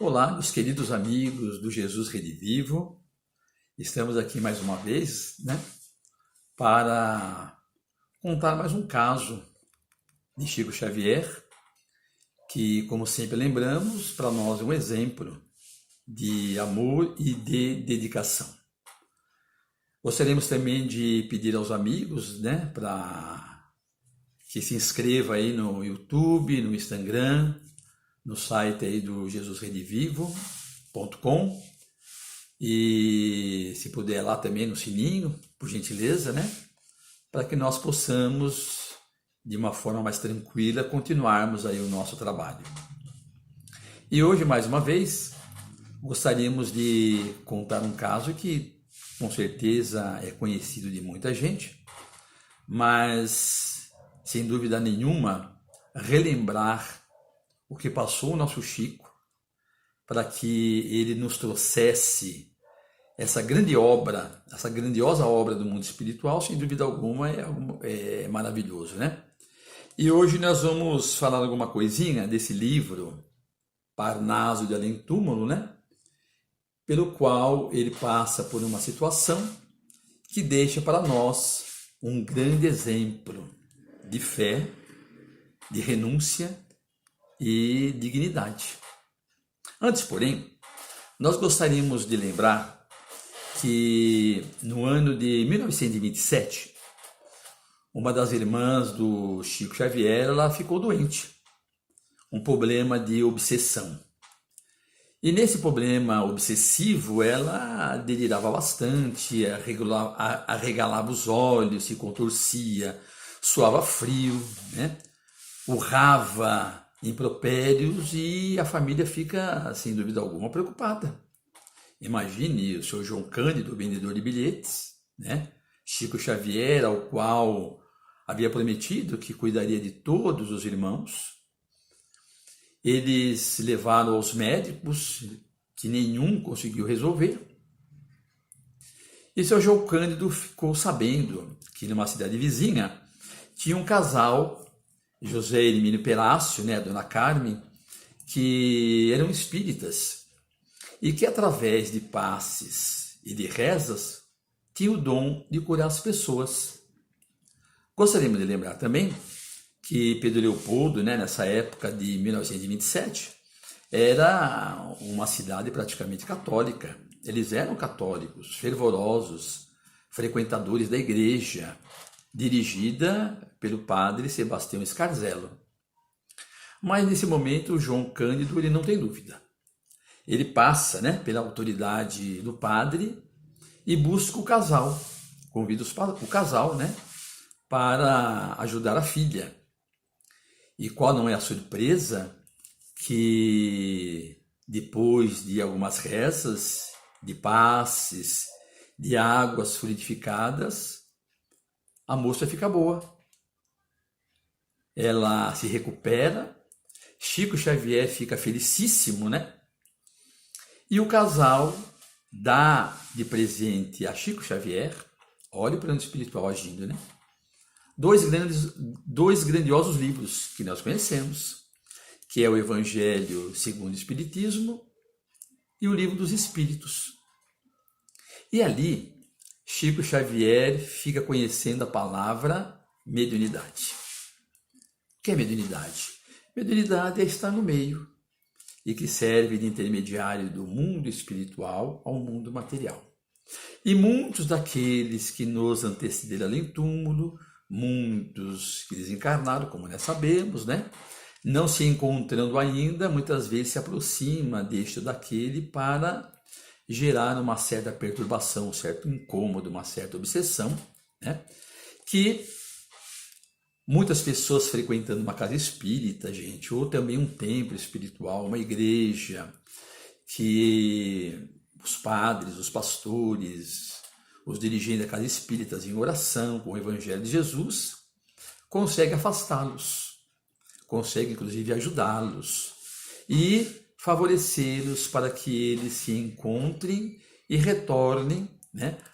Olá, meus queridos amigos do Jesus Redivivo. Estamos aqui mais uma vez, para contar mais um caso de Chico Xavier, que, como sempre lembramos, para nós é um exemplo de amor e de dedicação. Gostaríamos também de pedir aos amigos, para que se inscreva aí no YouTube, no Instagram, no site aí do jesusredivivo.com e se puder lá também no sininho, por gentileza, para que nós possamos, de uma forma mais tranquila, continuarmos aí o nosso trabalho. E hoje, mais uma vez, gostaríamos de contar um caso que, com certeza, é conhecido de muita gente, mas, sem dúvida nenhuma, relembrar o que passou o nosso Chico para que ele nos trouxesse essa grande obra, essa grandiosa obra do mundo espiritual, sem dúvida alguma, é maravilhoso, E hoje nós vamos falar alguma coisinha desse livro, Parnaso de Além Túmulo, pelo qual ele passa por uma situação que deixa para nós um grande exemplo de fé, de renúncia e dignidade. Antes, porém, nós gostaríamos de lembrar que no ano de 1927, uma das irmãs do Chico Xavier, ela ficou doente, um problema de obsessão. E nesse problema obsessivo, ela delirava bastante, arregalava os olhos, se contorcia, suava frio, urrava impropérios e a família fica, sem dúvida alguma, preocupada. Imagine o senhor João Cândido, vendedor de bilhetes, Chico Xavier, ao qual havia prometido que cuidaria de todos os irmãos. Eles levaram aos médicos, que nenhum conseguiu resolver. E seu João Cândido ficou sabendo que numa cidade vizinha tinha um casal, José Hermínio Perácio, a dona Carmen, que eram espíritas e que através de passes e de rezas tinham o dom de curar as pessoas. Gostaríamos de lembrar também que Pedro Leopoldo, nessa época de 1927, era uma cidade praticamente católica. Eles eram católicos, fervorosos, frequentadores da igreja, dirigida pelo padre Sebastião Scarzello. Mas nesse momento o João Cândido ele não tem dúvida. Ele passa pela autoridade do padre e busca o casal, convida o casal para ajudar a filha. E qual não é a surpresa que depois de algumas rezas, de passes, de águas fluidificadas, a moça fica boa. Ela se recupera, Chico Xavier fica felicíssimo, E o casal dá de presente a Chico Xavier, olha o plano espiritual agindo, dois grandiosos livros que nós conhecemos, que é o Evangelho segundo o Espiritismo e o Livro dos Espíritos. E ali, Chico Xavier fica conhecendo a palavra mediunidade. O que é mediunidade? Mediunidade é estar no meio e que serve de intermediário do mundo espiritual ao mundo material. E muitos daqueles que nos antecederam além túmulo, muitos que desencarnaram, como nós sabemos, não se encontrando ainda, muitas vezes se aproxima deste ou daquele para gerar uma certa perturbação, um certo incômodo, uma certa obsessão, que muitas pessoas frequentando uma casa espírita, gente, ou também um templo espiritual, uma igreja, que os padres, os pastores, os dirigentes da casa espírita, em oração com o Evangelho de Jesus, conseguem afastá-los, conseguem inclusive ajudá-los e favorecê-los para que eles se encontrem e retornem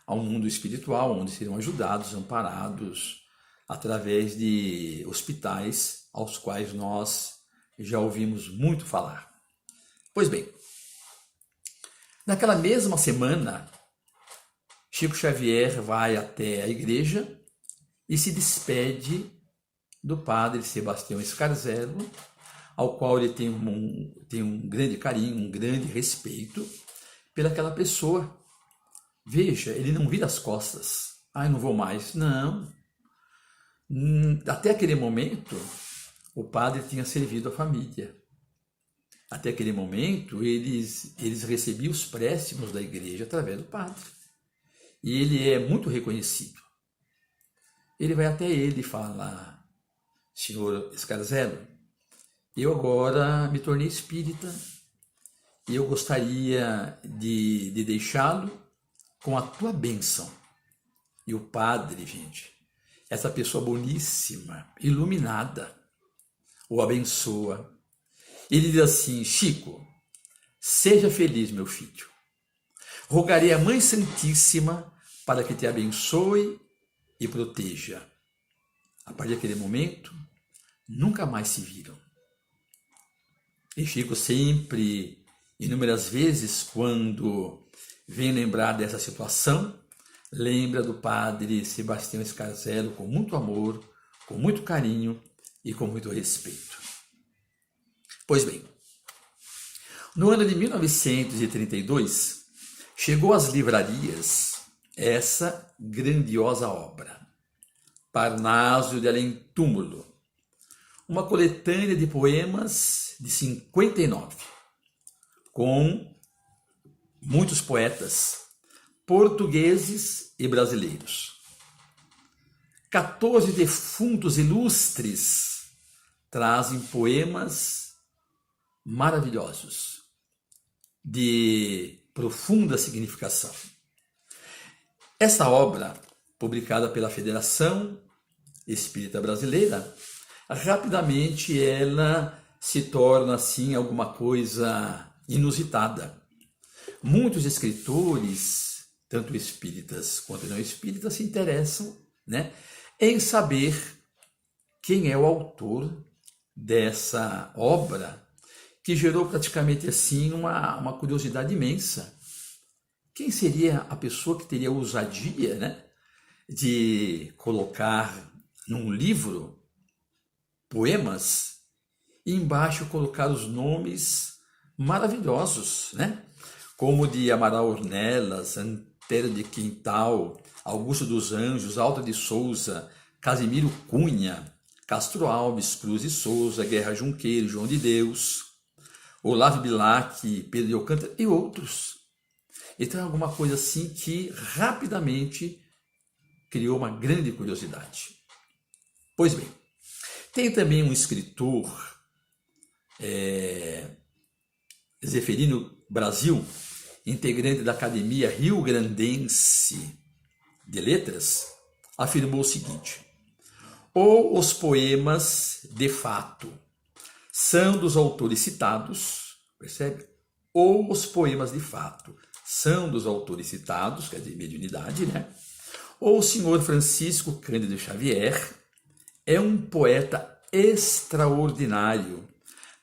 ao mundo espiritual, onde serão ajudados, amparados, através de hospitais aos quais nós já ouvimos muito falar. Pois bem, Naquela mesma semana, Chico Xavier vai até a igreja e se despede do padre Sebastião Scarzelo, ao qual ele tem um grande carinho, um grande respeito pelaquela pessoa. Veja, ele não vira as costas. Ai, não vou mais. Não. Até aquele momento, o padre tinha servido a família. Até aquele momento, eles recebiam os préstimos da igreja através do padre. E ele é muito reconhecido. Ele vai até ele e fala: senhor Scarzelo, eu agora me tornei espírita e eu gostaria de deixá-lo com a tua bênção. E o padre, gente, essa pessoa boníssima, iluminada, o abençoa. Ele diz assim: Chico, seja feliz, meu filho. Rogarei à Mãe Santíssima para que te abençoe e proteja. A partir daquele momento, nunca mais se viram. E Chico sempre, inúmeras vezes, quando vem lembrar dessa situação, lembra do padre Sebastião Scarzelo com muito amor, com muito carinho e com muito respeito. Pois bem, no ano de 1932, chegou às livrarias essa grandiosa obra, Parnaso de Além-Túmulo, uma coletânea de poemas de 59, com muitos poetas portugueses e brasileiros. 14 defuntos ilustres trazem poemas maravilhosos, de profunda significação. Esta obra, publicada pela Federação Espírita Brasileira, rapidamente ela se torna assim alguma coisa inusitada. Muitos escritores, tanto espíritas quanto não espíritas, se interessam, né, em saber quem é o autor dessa obra, que gerou praticamente assim uma curiosidade imensa. Quem seria a pessoa que teria a ousadia, né, de colocar num livro poemas e embaixo colocar os nomes maravilhosos, né? Como de Amaral Ornelas, Antero de Quintal, Augusto dos Anjos, Alta de Souza, Casimiro Cunha, Castro Alves, Cruz e Souza, Guerra Junqueiro, João de Deus, Olavo Bilac, Pedro de Alcântara e outros. Então é alguma coisa assim que rapidamente criou uma grande curiosidade. Pois bem, tem também um escritor, Zeferino Brasil, integrante da Academia Rio Grandense de Letras, afirmou o seguinte: ou os poemas de fato são dos autores citados, percebe? Ou os poemas de fato são dos autores citados, quer dizer, mediunidade, né? Ou o senhor Francisco Cândido Xavier é um poeta extraordinário,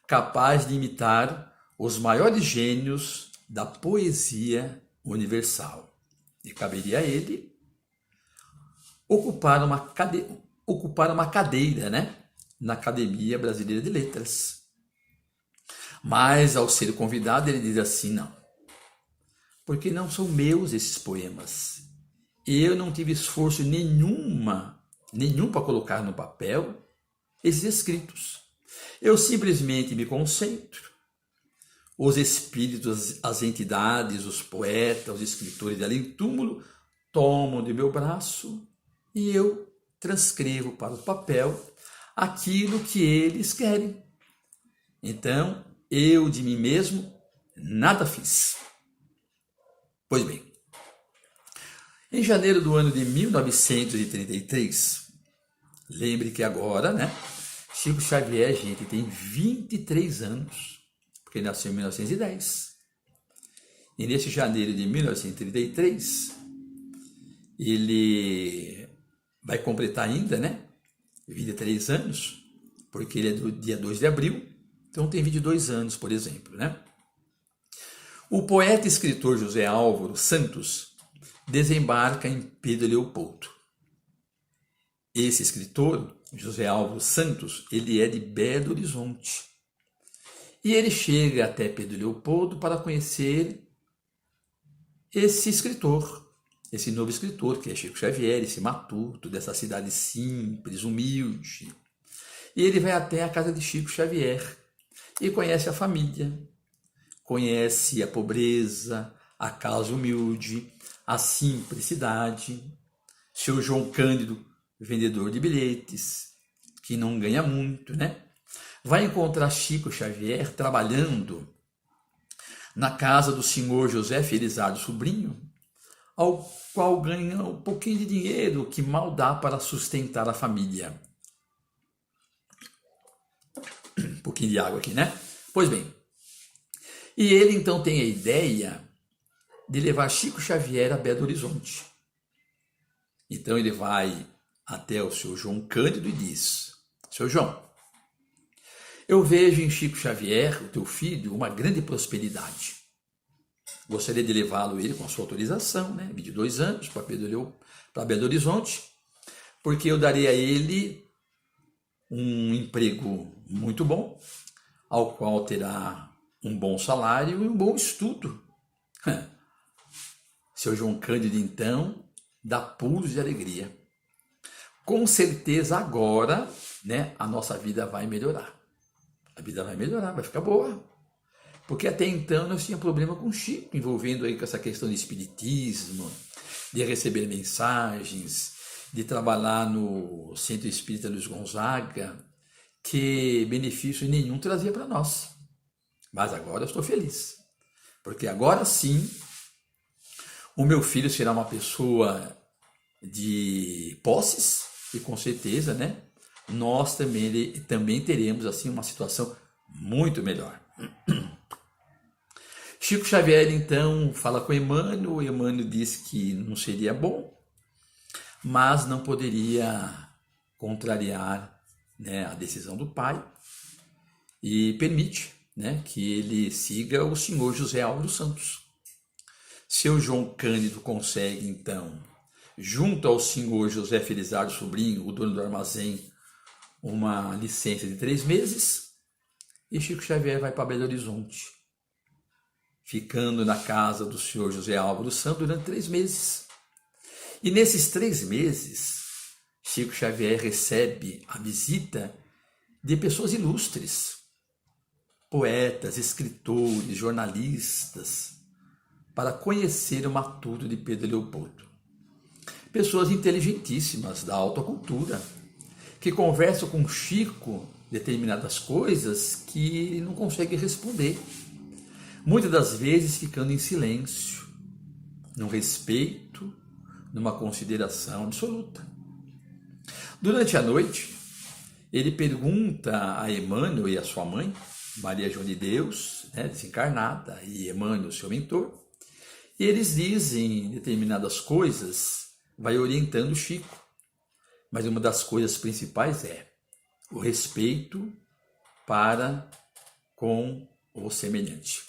capaz de imitar os maiores gênios da poesia universal. E caberia a ele ocupar uma cadeira, né, na Academia Brasileira de Letras. Mas, ao ser convidado, ele diz assim: não, porque não são meus esses poemas. Eu não tive esforço nenhum para colocar no papel esses escritos. Eu simplesmente me concentro. Os espíritos, as entidades, os poetas, os escritores de além-túmulo tomam de meu braço e eu transcrevo para o papel aquilo que eles querem. Então, eu de mim mesmo nada fiz. Pois bem, em janeiro do ano de 1933, lembre que agora, né, Chico Xavier, gente, tem 23 anos, porque ele nasceu em 1910. E nesse janeiro de 1933, ele vai completar ainda, né, 23 anos, porque ele é do dia 2 de abril, então tem 22 anos, por exemplo, né? O poeta e escritor José Álvaro Santos desembarca em Pedro Leopoldo. Esse escritor, José Álvaro Santos, ele é de Belo Horizonte. E ele chega até Pedro Leopoldo para conhecer esse escritor, esse novo escritor, que é Chico Xavier, esse matuto dessa cidade simples, humilde. E ele vai até a casa de Chico Xavier e conhece a família, conhece a pobreza, a casa humilde, a simplicidade. Seu João Cândido, vendedor de bilhetes, que não ganha muito, né? Vai encontrar Chico Xavier trabalhando na casa do senhor José Felizardo Sobrinho, ao qual ganha um pouquinho de dinheiro que mal dá para sustentar a família. Um pouquinho de água aqui, né? Pois bem, e ele então tem a ideia de levar Chico Xavier a Belo Horizonte. Então ele vai até o seu João Cândido e diz: seu João, eu vejo em Chico Xavier, o teu filho, uma grande prosperidade. Gostaria de levá-lo ele com a sua autorização, né? 22 anos, para Belo Horizonte, porque eu darei a ele um emprego muito bom, ao qual terá um bom salário e um bom estudo. Seu João Cândido, então, dá pulos de alegria. Com certeza agora, né, a nossa vida vai melhorar. A vida vai melhorar, vai ficar boa. Porque até então nós tínhamos problema com o Chico, envolvendo aí com essa questão de espiritismo, de receber mensagens, de trabalhar no Centro Espírita Luiz Gonzaga, que benefício nenhum trazia para nós. Mas agora eu estou feliz, porque agora sim o meu filho será uma pessoa de posses e com certeza, né, nós também teremos assim uma situação muito melhor. Chico Xavier então fala com Emmanuel diz que não seria bom, mas não poderia contrariar, né, a decisão do pai e permite, né, que ele siga o senhor José Álvaro Santos. Seu João Cândido consegue então, junto ao senhor José Felizardo Sobrinho, o dono do armazém, uma licença de 3 meses, e Chico Xavier vai para Belo Horizonte, ficando na casa do senhor José Álvaro Santos durante 3 meses. E nesses 3 meses, Chico Xavier recebe a visita de pessoas ilustres, poetas, escritores, jornalistas, para conhecer o matuto de Pedro Leopoldo. Pessoas inteligentíssimas, da alta cultura, que conversam com Chico determinadas coisas que ele não consegue responder. Muitas das vezes ficando em silêncio, num respeito, numa consideração absoluta. Durante a noite, ele pergunta a Emmanuel e a sua mãe, Maria João de Deus, né, desencarnada, e Emmanuel, seu mentor, e eles dizem determinadas coisas, vai orientando Chico. Mas uma das coisas principais é o respeito para com o semelhante.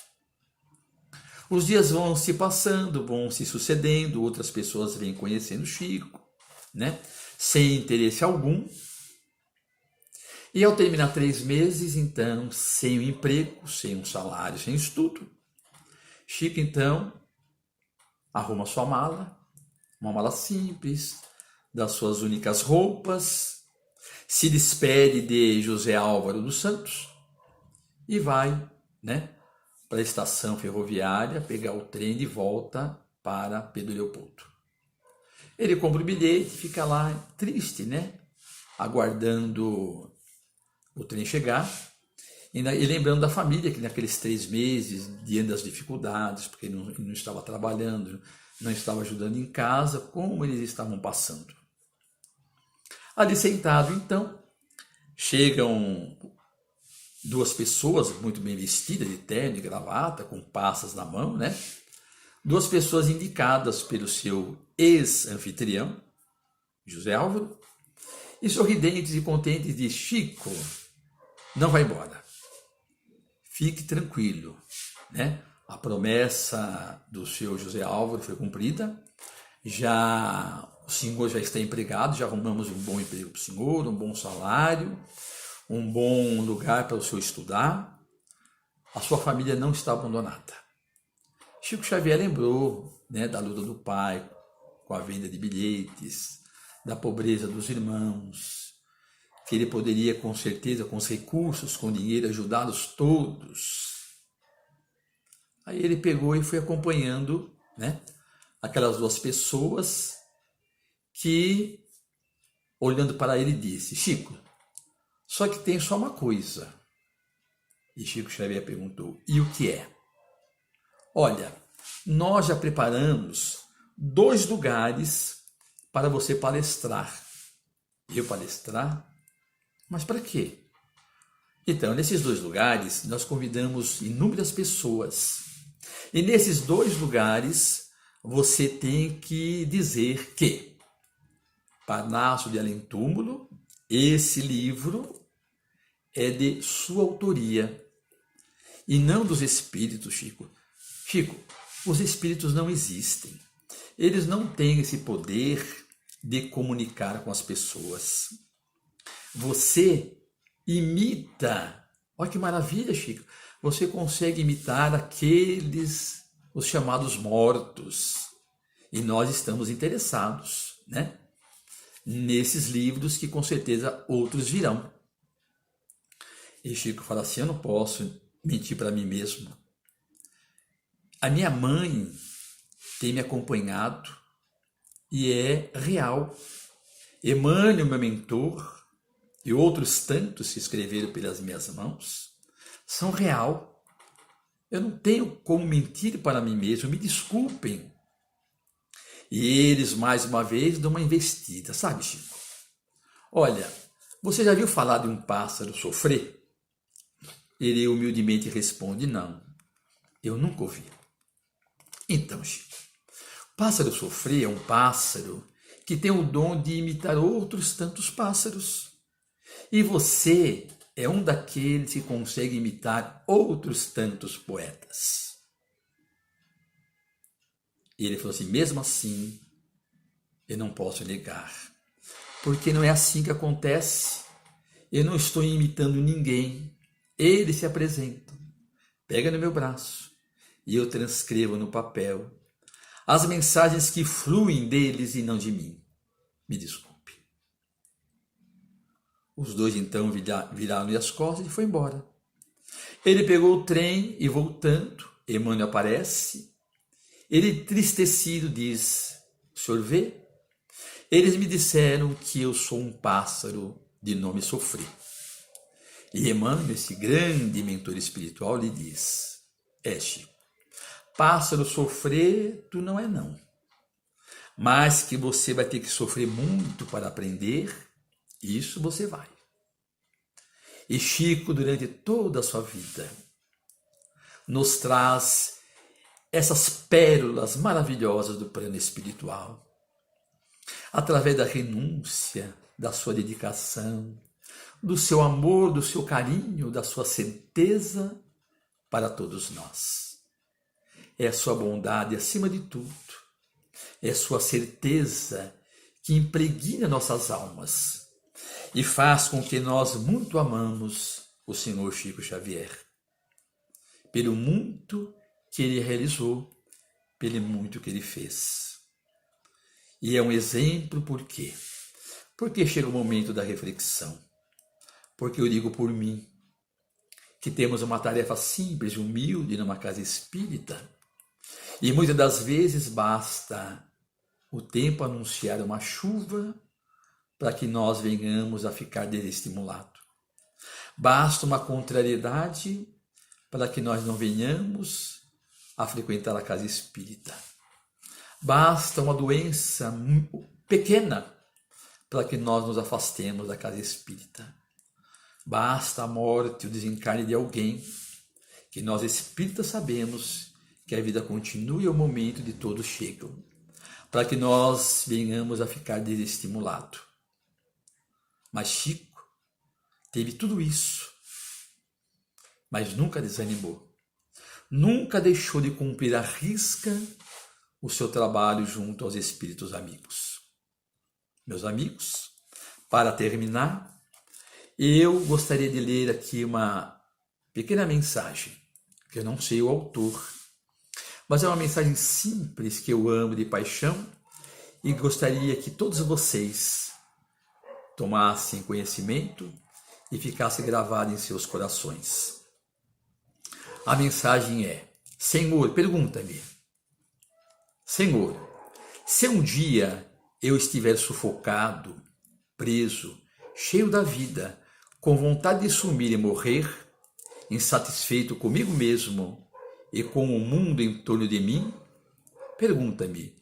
Os dias vão se passando, vão se sucedendo, outras pessoas vêm conhecendo Chico, né, sem interesse algum. E ao terminar 3 meses, então, sem um emprego, sem um salário, sem estudo, Chico, então, arruma sua mala, uma mala simples, das suas únicas roupas, se despede de José Álvaro dos Santos e vai, né, para a estação ferroviária pegar o trem de volta para Pedro Leopoldo. Ele compra o bilhete e fica lá triste, né, aguardando o trem chegar e lembrando da família que naqueles 3 meses, diante das dificuldades, porque não estava trabalhando, não estava ajudando em casa, como eles estavam passando. Ali sentado, então, chegam 2 pessoas muito bem vestidas, de terno e gravata, com passas na mão, né? 2 pessoas indicadas pelo seu ex-anfitrião, José Álvaro, e sorridentes e contentes diz: Chico, não vai embora. Fique tranquilo, né? A promessa do seu José Álvaro foi cumprida. O senhor já está empregado, já arrumamos um bom emprego para o senhor, um bom salário, um bom lugar para o senhor estudar. A sua família não está abandonada. Chico Xavier lembrou, né, da luta do pai com a venda de bilhetes, da pobreza dos irmãos, que ele poderia, com certeza, com os recursos, com dinheiro, ajudá-los todos. Aí ele pegou e foi acompanhando, né, aquelas duas pessoas que, olhando para ele, disse: Chico, só que tem só uma coisa. E Chico Xavier perguntou: e o que é? Olha, nós já preparamos 2 lugares para você palestrar. Eu palestrar? Mas para quê? Então, nesses 2 lugares, nós convidamos inúmeras pessoas. E nesses 2 lugares, você tem que dizer que Panácio de Além Túmulo, esse livro é de sua autoria e não dos espíritos, Chico. Chico, os espíritos não existem. Eles não têm esse poder de comunicar com as pessoas. Você imita. Olha que maravilha, Chico. Você consegue imitar os chamados mortos. E nós estamos interessados, né, nesses livros que com certeza outros virão. E Chico fala assim: eu não posso mentir para mim mesmo. A minha mãe tem me acompanhado e é real. Emmanuel, meu mentor, e outros tantos que escreveram pelas minhas mãos, são real. Eu não tenho como mentir para mim mesmo, me desculpem. E eles, mais uma vez, dão uma investida, sabe, Chico? Olha, você já viu falar de um pássaro sofrer? Ele humildemente responde: não, eu nunca ouvi. Então, Chico, o pássaro sofrer é um pássaro que tem o dom de imitar outros tantos pássaros. E você é um daqueles que consegue imitar outros tantos poetas. E ele falou assim: mesmo assim, eu não posso negar, porque não é assim que acontece. Eu não estou imitando ninguém. Eles se apresentam, pega no meu braço e eu transcrevo no papel as mensagens que fluem deles e não de mim. Me desculpe. Os 2 então viraram-lhe as costas e foi embora. Ele pegou o trem e, voltando, Emmanuel aparece. Ele, entristecido, diz: o senhor vê? Eles me disseram que eu sou um pássaro de nome Sofrer. E Emmanuel, esse grande mentor espiritual, lhe diz: Chico, pássaro sofrer tu não é não, mas que você vai ter que sofrer muito para aprender, isso você vai. E Chico, durante toda a sua vida, nos traz essas pérolas maravilhosas do plano espiritual, através da renúncia, da sua dedicação, do seu amor, do seu carinho, da sua certeza para todos nós. É a sua bondade acima de tudo, é a sua certeza que impregna nossas almas e faz com que nós muito amamos o Senhor Chico Xavier, pelo muito que ele realizou, pelo muito que ele fez. E é um exemplo por quê? Porque chega o momento da reflexão. Porque eu digo por mim, que temos uma tarefa simples e humilde numa casa espírita, e muitas das vezes basta o tempo anunciar uma chuva para que nós venhamos a ficar desestimulados. Basta uma contrariedade para que nós não venhamos a frequentar a casa espírita. Basta uma doença pequena para que nós nos afastemos da casa espírita. Basta a morte, o desencarne de alguém, que nós espíritas sabemos que a vida continua e o momento de todos chegam, para que nós venhamos a ficar desestimulados. Mas Chico teve tudo isso, mas nunca desanimou. nunca deixou de cumprir à risca o seu trabalho junto aos espíritos amigos. Meus amigos, para terminar, eu gostaria de ler aqui uma pequena mensagem, que eu não sei o autor, mas é uma mensagem simples que eu amo de paixão e gostaria que todos vocês tomassem conhecimento e ficasse gravado em seus corações. A mensagem é: Senhor, pergunta-me. Senhor, se um dia eu estiver sufocado, preso, cheio da vida, com vontade de sumir e morrer, insatisfeito comigo mesmo e com o mundo em torno de mim, pergunta-me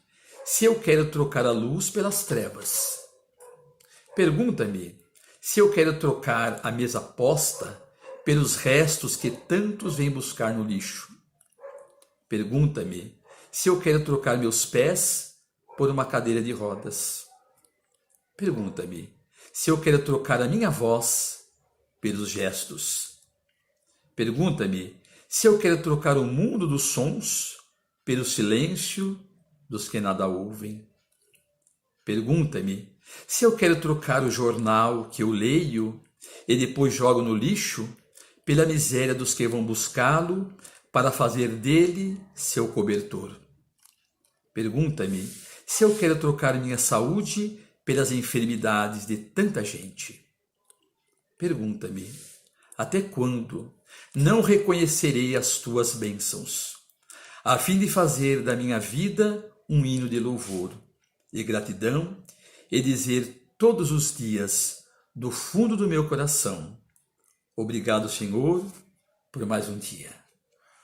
se eu quero trocar a luz pelas trevas. Pergunta-me se eu quero trocar a mesa posta pelos restos que tantos vêm buscar no lixo. Pergunta-me se eu quero trocar meus pés por uma cadeira de rodas. Pergunta-me se eu quero trocar a minha voz pelos gestos. Pergunta-me se eu quero trocar o mundo dos sons pelo silêncio dos que nada ouvem. Pergunta-me se eu quero trocar o jornal que eu leio e depois jogo no lixo pela miséria dos que vão buscá-lo para fazer dele seu cobertor. Pergunta-me se eu quero trocar minha saúde pelas enfermidades de tanta gente. Pergunta-me até quando não reconhecerei as tuas bênçãos, a fim de fazer da minha vida um hino de louvor e gratidão e dizer todos os dias, do fundo do meu coração: obrigado, Senhor, por mais um dia.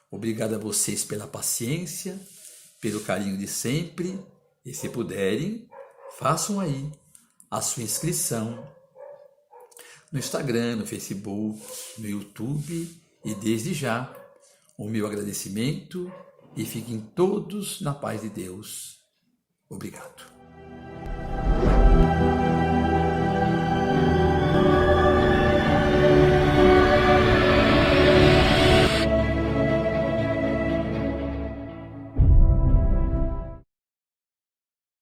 Obrigado a vocês pela paciência, pelo carinho de sempre, e se puderem, façam aí a sua inscrição no Instagram, no Facebook, no YouTube, e desde já o meu agradecimento, e fiquem todos na paz de Deus. Obrigado.